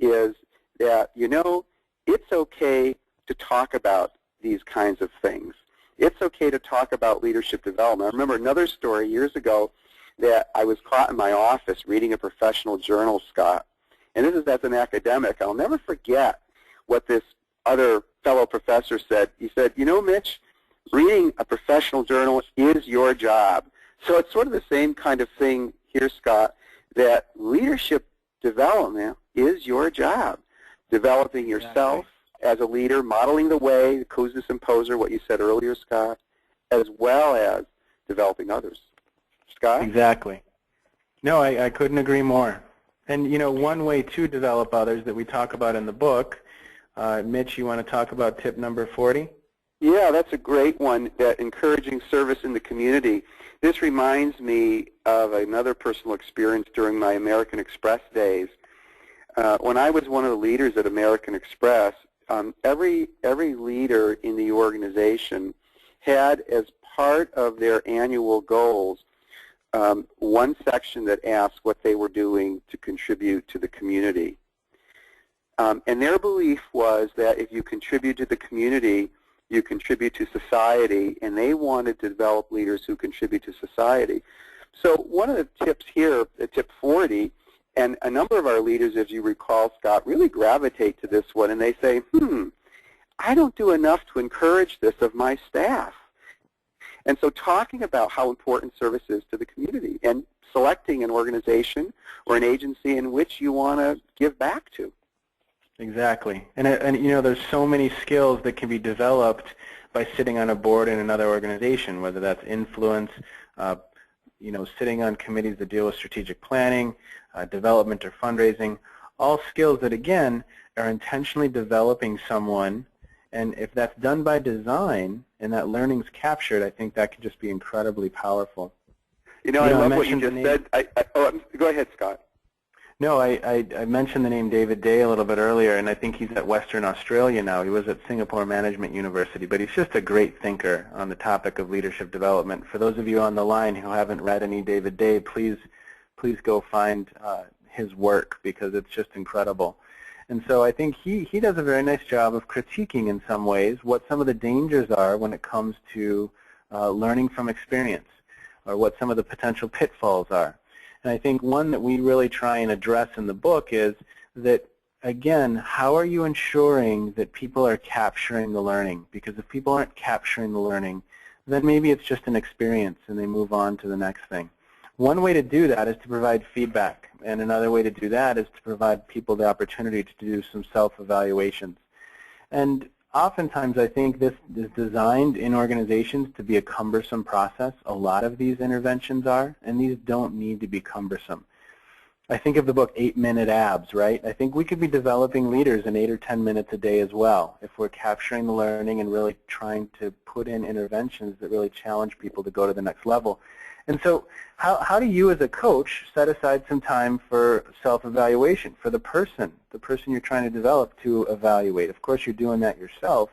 is that, you know, it's okay to talk about these kinds of things. It's okay to talk about leadership development. I remember another story years ago that I was caught in my office reading a professional journal, Scott. And this is as an academic. I'll never forget what this other fellow professor said. He said, you know, Mitch, reading a professional journal is your job. So it's sort of the same kind of thing here, Scott, that leadership development is your job. Developing yourself as a leader, modeling the way, the Kusy Symposer, what you said earlier, Scott, as well as developing others. Scott? Exactly. No, I couldn't agree more. And, you know, one way to develop others that we talk about in the book, Mitch, you want to talk about tip number 40? Yeah, that's a great one, that encouraging service in the community. This reminds me of another personal experience during my American Express days. When I was one of the leaders at American Express, every leader in the organization had, as part of their annual goals, one section that asked what they were doing to contribute to the community. And their belief was that if you contribute to the community, you contribute to society, and they wanted to develop leaders who contribute to society. So one of the tips here, tip 40, and a number of our leaders, as you recall, Scott, really gravitate to this one, and they say, I don't do enough to encourage this of my staff. And so talking about how important service is to the community and selecting an organization or an agency in which you want to give back to. Exactly. And you know, there's so many skills that can be developed by sitting on a board in another organization, whether that's influence, you know, sitting on committees that deal with strategic planning, development or fundraising, all skills that, again, are intentionally developing someone. And if that's done by design and that learning's captured, I think that can just be incredibly powerful. You know, I love what you just said. Go ahead, Scott. No, I mentioned the name David Day a little bit earlier, and I think he's at Western Australia now. He was at Singapore Management University, but he's just a great thinker on the topic of leadership development. For those of you on the line who haven't read any David Day, please go find his work, because it's just incredible. And so I think he does a very nice job of critiquing in some ways what some of the dangers are when it comes to learning from experience, or what some of the potential pitfalls are. And I think one that we really try and address in the book is that, again, how are you ensuring that people are capturing the learning? Because if people aren't capturing the learning, then maybe it's just an experience and they move on to the next thing. One way to do that is to provide feedback, and another way to do that is to provide people the opportunity to do some self-evaluations. And oftentimes I think this is designed in organizations to be a cumbersome process. A lot of these interventions are, and these don't need to be cumbersome. I think of the book 8-Minute Abs, right? I think we could be developing leaders in 8 or 10 minutes a day as well, if we're capturing the learning and really trying to put in interventions that really challenge people to go to the next level. And so how do you as a coach set aside some time for self-evaluation, for the person you're trying to develop to evaluate? Of course, you're doing that yourself,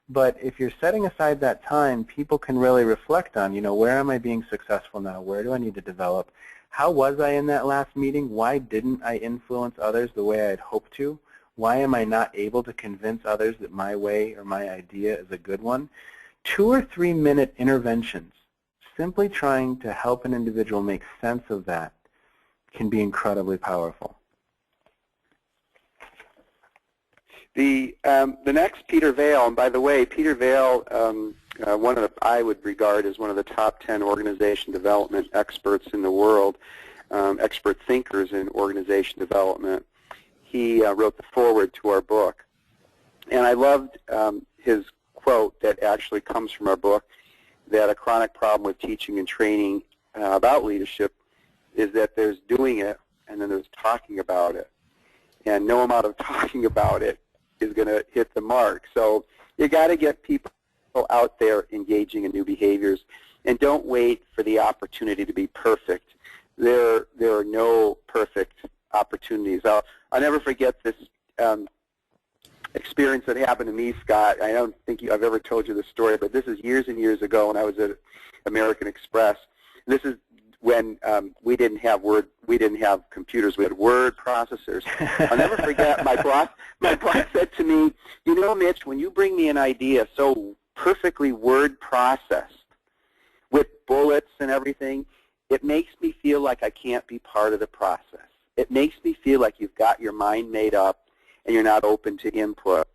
but if you're setting aside that time, people can really reflect on, you know, where am I being successful now? Where do I need to develop? How was I in that last meeting? Why didn't I influence others the way I'd hoped to? Why am I not able to convince others that my way or my idea is a good one? 2 or 3 minute interventions, simply trying to help an individual make sense of that, can be incredibly powerful. The next, Peter Vail, and by the way, Peter Vail, I would regard as one of the top 10 organization development experts in the world, expert thinkers in organization development. He wrote the foreword to our book. And I loved his quote that actually comes from our book, that a chronic problem with teaching and training about leadership is that there's doing it and then there's talking about it. And no amount of talking about it is going to hit the mark. So you got to get people out there engaging in new behaviors, and don't wait for the opportunity to be perfect. There are no perfect opportunities. I'll never forget this experience that happened to me, Scott. I don't think I've ever told you this story, but this is years and years ago when I was at American Express. This is when we didn't have computers. We had word processors. I'll never forget, my boss said to me, you know, Mitch, when you bring me an idea so perfectly word processed with bullets and everything, it makes me feel like I can't be part of the process. It makes me feel like you've got your mind made up and you're not open to input.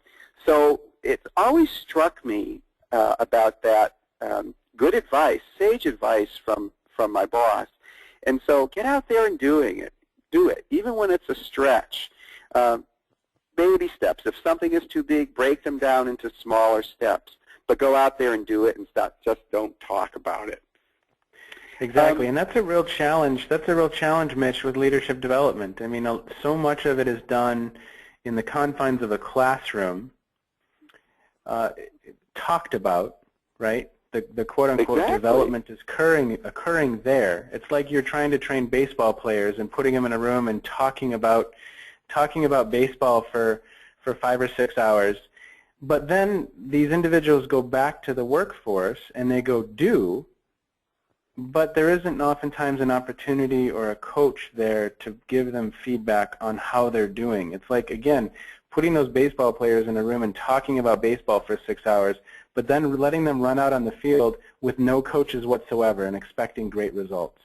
So it's always struck me about that good advice, sage advice from from my boss. And so get out there and do it, even when it's a stretch. Baby steps. If something is too big, break them down into smaller steps. But go out there and do it, and just don't talk about it. Exactly, and that's a real challenge. That's a real challenge, Mitch, with leadership development. I mean, so much of it is done in the confines of a classroom, talked about, right? The quote-unquote development is occurring there. It's like you're trying to train baseball players and putting them in a room and talking about baseball for 5 or 6 hours. But then these individuals go back to the workforce and they go do, but there isn't oftentimes an opportunity or a coach there to give them feedback on how they're doing. It's like, again, putting those baseball players in a room and talking about baseball for 6 hours, but then letting them run out on the field with no coaches whatsoever and expecting great results.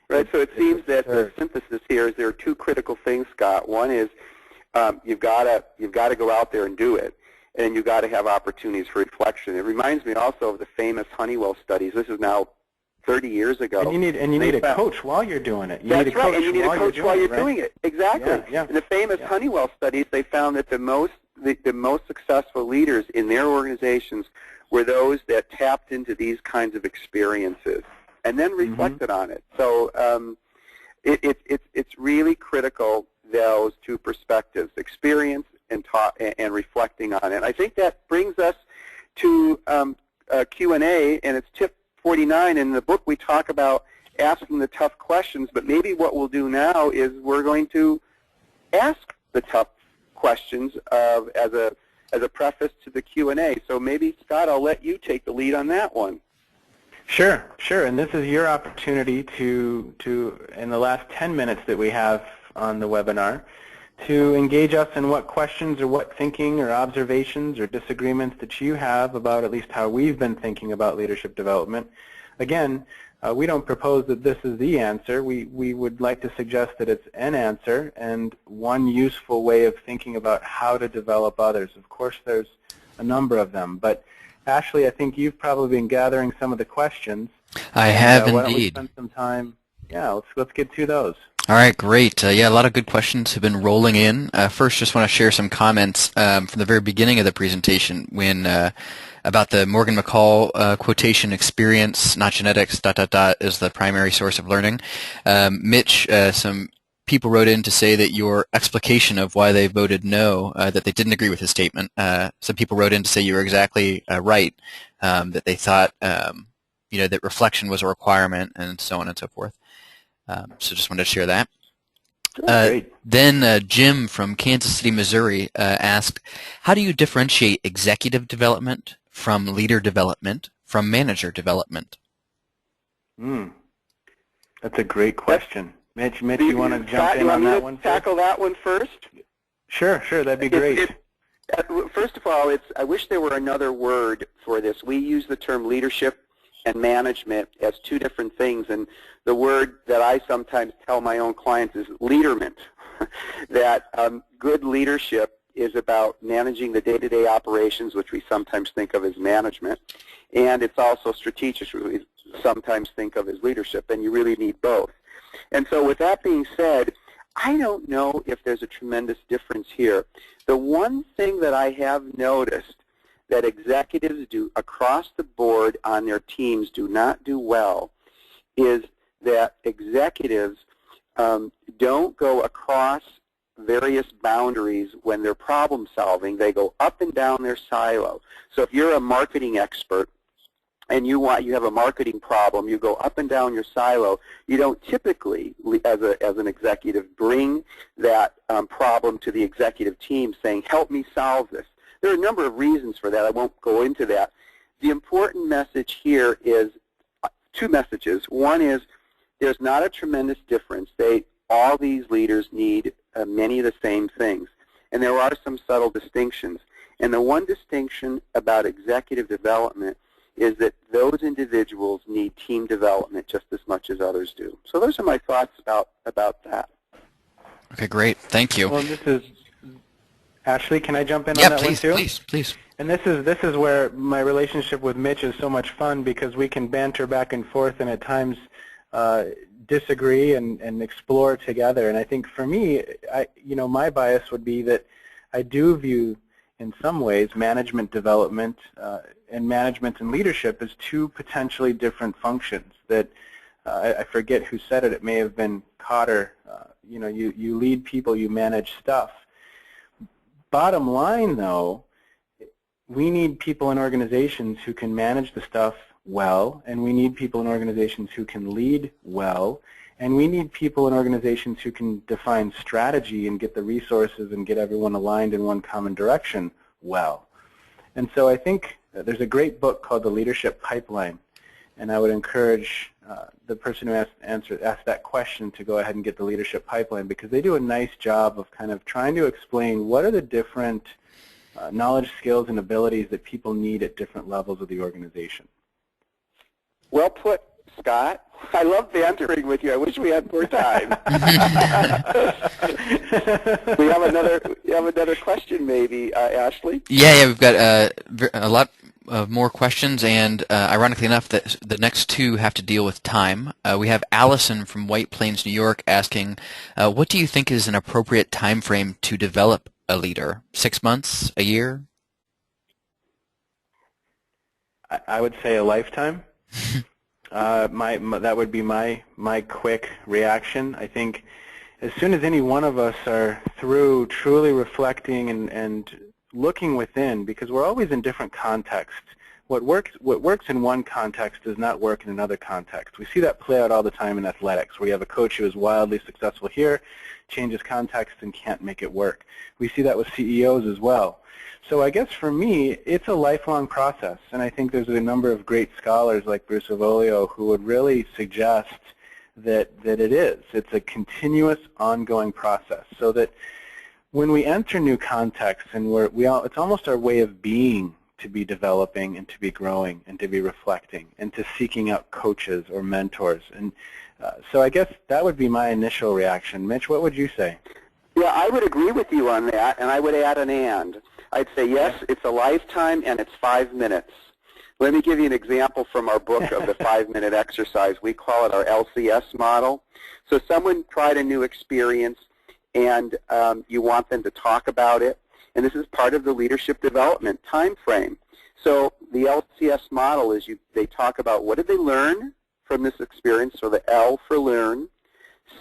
Right, so it seems that the synthesis here is there are two critical things, Scott. One is you've got to go out there and do it, and you've got to have opportunities for reflection. It reminds me also of the famous Honeywell studies. This is now 30 years ago. And you need a coach while you're doing it. That's right, and you need a coach while you're doing it. Exactly. Yeah. In the famous Honeywell studies, they found that the most successful leaders in their organizations were those that tapped into these kinds of experiences and then reflected on it. So it's really critical, those two perspectives, experience and reflecting on it. I think that brings us to Q&A, and it's tip 49. In the book we talk about asking the tough questions, but maybe what we'll do now is we're going to ask the tough questions as a preface to the Q&A. So maybe, Scott, I'll let you take the lead on that one. Sure, and this is your opportunity to in the last 10 minutes that we have on the webinar, to engage us in what questions or what thinking or observations or disagreements that you have about at least how we've been thinking about leadership development. Again, we don't propose that this is the answer. We would like to suggest that it's an answer and one useful way of thinking about how to develop others. Of course, there's a number of them, but Ashley, I think you've probably been gathering some of the questions. I have indeed. Why don't we spend some time? Yeah, let's get to those. All right, great. Yeah, a lot of good questions have been rolling in. First, just want to share some comments from the very beginning of the presentation when about the Morgan McCall quotation, experience, not genetics, ... is the primary source of learning. Mitch, some people wrote in to say that your explication of why they voted no, that they didn't agree with his statement. Some people wrote in to say you were exactly right, that they thought that reflection was a requirement and so on and so forth. So just wanted to share that. Then Jim from Kansas City, Missouri asked, how do you differentiate executive development from leader development from manager development? That's a great question. Mitch, you want to jump in on that one? Tackle that one first? Sure, that'd be great. First of all, I wish there were another word for this. We use the term leadership and management as two different things, and the word that I sometimes tell my own clients is leaderment, that good leadership is about managing the day-to-day operations, which we sometimes think of as management, and it's also strategic, which we sometimes think of as leadership, and you really need both. And so with that being said, I don't know if there's a tremendous difference here. The one thing that I have noticed that executives do across the board on their teams do not do well is that executives don't go across various boundaries when they're problem solving. They go up and down their silo. So if you're a marketing expert and you have a marketing problem, you go up and down your silo. You don't typically, as an executive, bring that problem to the executive team saying, help me solve this. There are a number of reasons for that. I won't go into that. The important message here is two messages. One is there's not a tremendous difference. All these leaders need many of the same things. And there are some subtle distinctions. And the one distinction about executive development is that those individuals need team development just as much as others do. So those are my thoughts about that. Okay, great. Thank you. Well, this is Ashley, can I jump in on that one too? Please. And this is where my relationship with Mitch is so much fun because we can banter back and forth and at times disagree and explore together. And I think for me, my bias would be that I do view, in some ways, management development and management and leadership as two potentially different functions. That I forget who said it. It may have been Cotter. You lead people, you manage stuff. Bottom line, though, we need people in organizations who can manage the stuff well, and we need people in organizations who can lead well, and we need people in organizations who can define strategy and get the resources and get everyone aligned in one common direction well. And so I think there's a great book called The Leadership Pipeline, and I would encourage the person who asked that question to go ahead and get The Leadership Pipeline, because they do a nice job of kind of trying to explain what are the different knowledge, skills, and abilities that people need at different levels of the organization. Well put, Scott. I love bantering with you. I wish we had more time. We have another question, maybe, Ashley. Yeah, we've got a lot of more questions, and ironically enough, the next two have to deal with time. We have Allison from White Plains, New York, asking, what do you think is an appropriate time frame to develop a leader? 6 months, a year? I would say a lifetime. That would be my quick reaction. I think as soon as any one of us are through truly reflecting and looking within, because we're always in different contexts. What works in one context does not work in another context. We see that play out all the time in athletics, where you have a coach who is wildly successful here, changes context, and can't make it work. We see that with CEOs as well. So I guess for me, it's a lifelong process, and I think there's a number of great scholars like Bruce Avolio who would really suggest that it is. It's a continuous, ongoing process, so that when we enter new contexts, and it's almost our way of being to be developing and to be growing and to be reflecting and to seeking out coaches or mentors. And so I guess that would be my initial reaction. Mitch, what would you say? Yeah, I would agree with you on that, and I would add an and. I'd say, yes, it's a lifetime, and it's 5 minutes. Let me give you an example from our book of the 5-minute exercise. We call it our LCS model. So someone tried a new experience, and you want them to talk about it, and this is part of the leadership development time frame. So the LCS model is they talk about what did they learn from this experience, so the L for learn.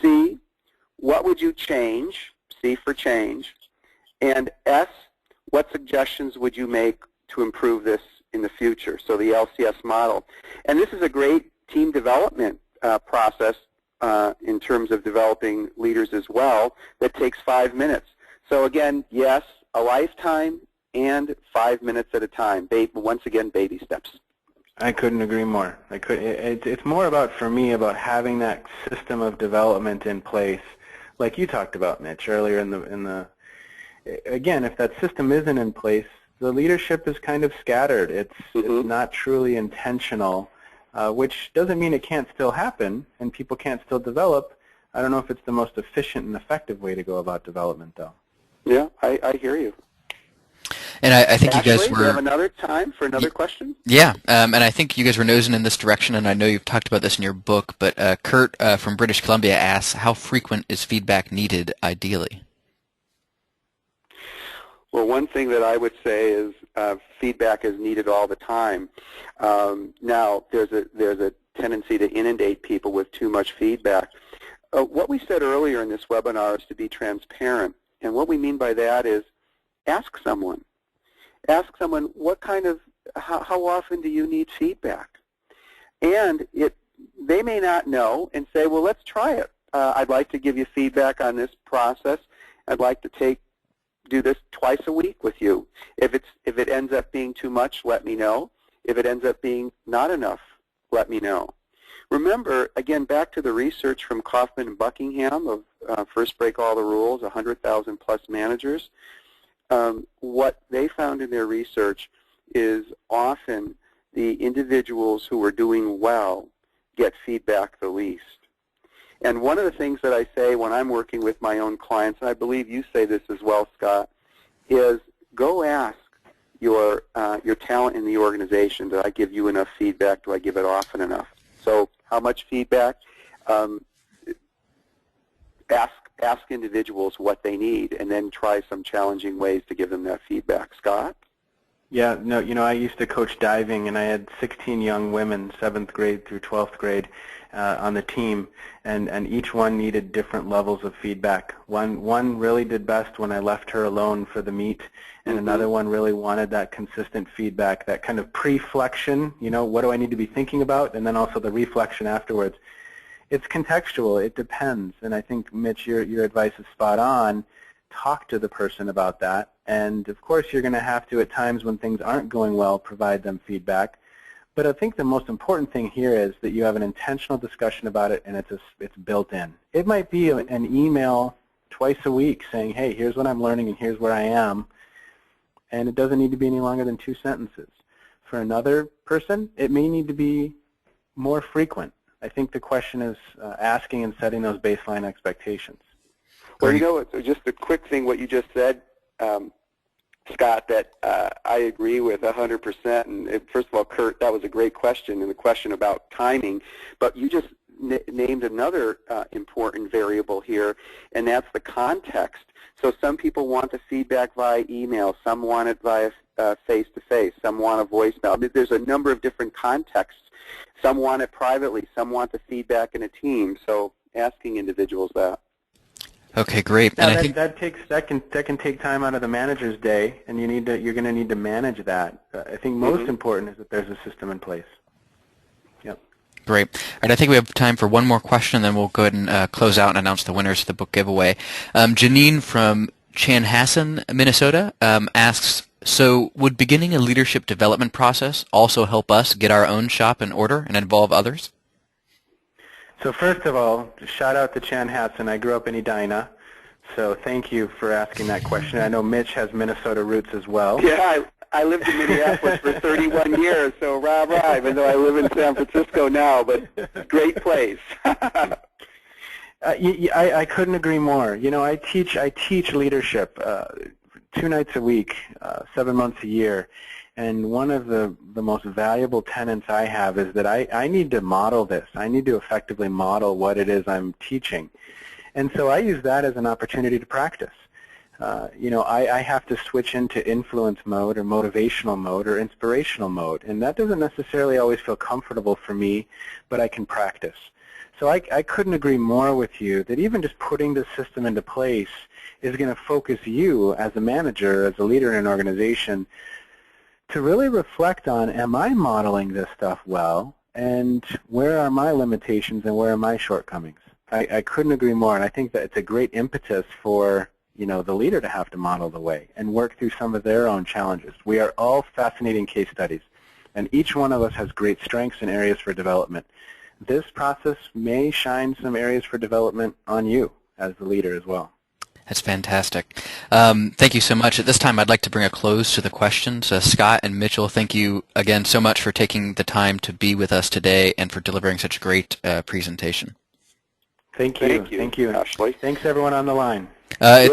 C, what would you change, C for change, and S, what suggestions would you make to improve this in the future, so the LCS model. And this is a great team development process in terms of developing leaders as well that takes 5 minutes. So again, yes, a lifetime and 5 minutes at a time. Once again, baby steps. I couldn't agree more. It's more about, for me, about having that system of development in place, like you talked about, Mitch, earlier in the again, if that system isn't in place, the leadership is kind of scattered. It's not truly intentional, which doesn't mean it can't still happen and people can't still develop. I don't know if it's the most efficient and effective way to go about development, though. Yeah, I hear you. And I think Ashley, you guys were... do we have another time for another question? Yeah, and I think you guys were nosing in this direction, and I know you've talked about this in your book, but Kurt from British Columbia asks, how frequent is feedback needed ideally? Well, one thing that I would say is feedback is needed all the time. Now, there's a tendency to inundate people with too much feedback. What we said earlier in this webinar is to be transparent, and what we mean by that is ask someone. Ask someone what kind of, how often do you need feedback? And they may not know and say, well, let's try it. I'd like to give you feedback on this process. I'd like to do this twice a week with you. If it ends up being too much, let me know. If it ends up being not enough, let me know. Remember, again, back to the research from Kaufman and Buckingham of First Break All the Rules, 100,000 plus managers. What they found in their research is often the individuals who are doing well get feedback the least. And one of the things that I say when I'm working with my own clients, and I believe you say this as well, Scott, is go ask your talent in the organization, do I give you enough feedback? Do I give it often enough? So how much feedback? ask individuals what they need, and then try some challenging ways to give them that feedback. Scott? Yeah, no, I used to coach diving, and I had 16 young women, 7th grade through 12th grade, on the team, and each one needed different levels of feedback. One really did best when I left her alone for the meet, and another one really wanted that consistent feedback, that kind of pre-flexion, what do I need to be thinking about, and then also the reflection afterwards. It's contextual. It depends, and I think, Mitch, your advice is spot on. Talk to the person about that, and of course you're going to have to, at times when things aren't going well, provide them feedback. But I think the most important thing here is that you have an intentional discussion about it, and it's built in. It might be an email twice a week saying, hey, here's what I'm learning and here's where I am, and it doesn't need to be any longer than 2 sentences. For another person, it may need to be more frequent. I think the question is asking and setting those baseline expectations. Well, just a quick thing, what you just said, Scott, that I agree with 100%. And first of all, Kurt, that was a great question, and the question about timing. But you just named another important variable here, and that's the context. So some people want the feedback via email, some want it via face-to-face, some want a voicemail. There's a number of different contexts. Some want it privately, some want the feedback in a team. So asking individuals that. Okay, great. Now, and I think that can take time out of the manager's day, and you're going to need to manage that. I think most important is that there's a system in place. Yep. Great. All right, I think we have time for one more question, and then we'll go ahead and close out and announce the winners of the book giveaway. Janine from Chanhassen, Minnesota, asks, so would beginning a leadership development process also help us get our own shop in order and involve others? So first of all, shout out to Chanhassen. I grew up in Edina, so thank you for asking that question. I know Mitch has Minnesota roots as well. Yeah, I lived in Minneapolis for 31 years, so rah-rah, even though I live in San Francisco now, but great place. I couldn't agree more. I teach leadership 2 nights a week, 7 months a year. And one of the most valuable tenets I have is that I need to model this. I need to effectively model what it is I'm teaching. And so I use that as an opportunity to practice. I have to switch into influence mode or motivational mode or inspirational mode. And that doesn't necessarily always feel comfortable for me, but I can practice. So I couldn't agree more with you that even just putting the system into place is going to focus you as a manager, as a leader in an organization, to really reflect on, am I modeling this stuff well, and where are my limitations and where are my shortcomings? I couldn't agree more, and I think that it's a great impetus for the leader to have to model the way and work through some of their own challenges. We are all fascinating case studies, and each one of us has great strengths and areas for development. This process may shine some areas for development on you as the leader as well. That's fantastic. Thank you so much. At this time, I'd like to bring a close to the questions. Scott and Mitchell, thank you again so much for taking the time to be with us today and for delivering such a great presentation. Thank you. Thank you, Ashley. Thanks, everyone on the line. At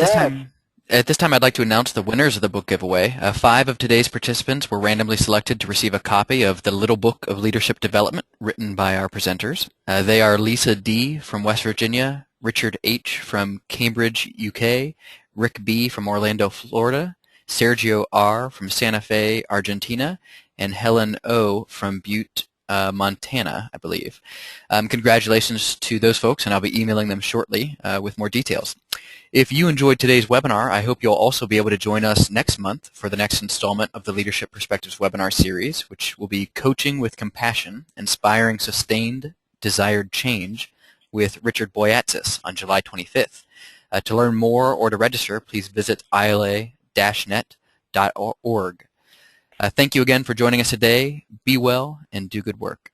this time, I'd like to announce the winners of the book giveaway. 5 of today's participants were randomly selected to receive a copy of The Little Book of Leadership Development, written by our presenters. They are Lisa D. from West Virginia, Richard H. from Cambridge, UK, Rick B. from Orlando, Florida, Sergio R. from Santa Fe, Argentina, and Helen O. from Butte, Montana, I believe. Congratulations to those folks, and I'll be emailing them shortly with more details. If you enjoyed today's webinar, I hope you'll also be able to join us next month for the next installment of the Leadership Perspectives webinar series, which will be Coaching with Compassion, Inspiring Sustained Desired Change, with Richard Boyatzis on July 25th. To learn more or to register, please visit ila-net.org. Thank you again for joining us today. Be well and do good work.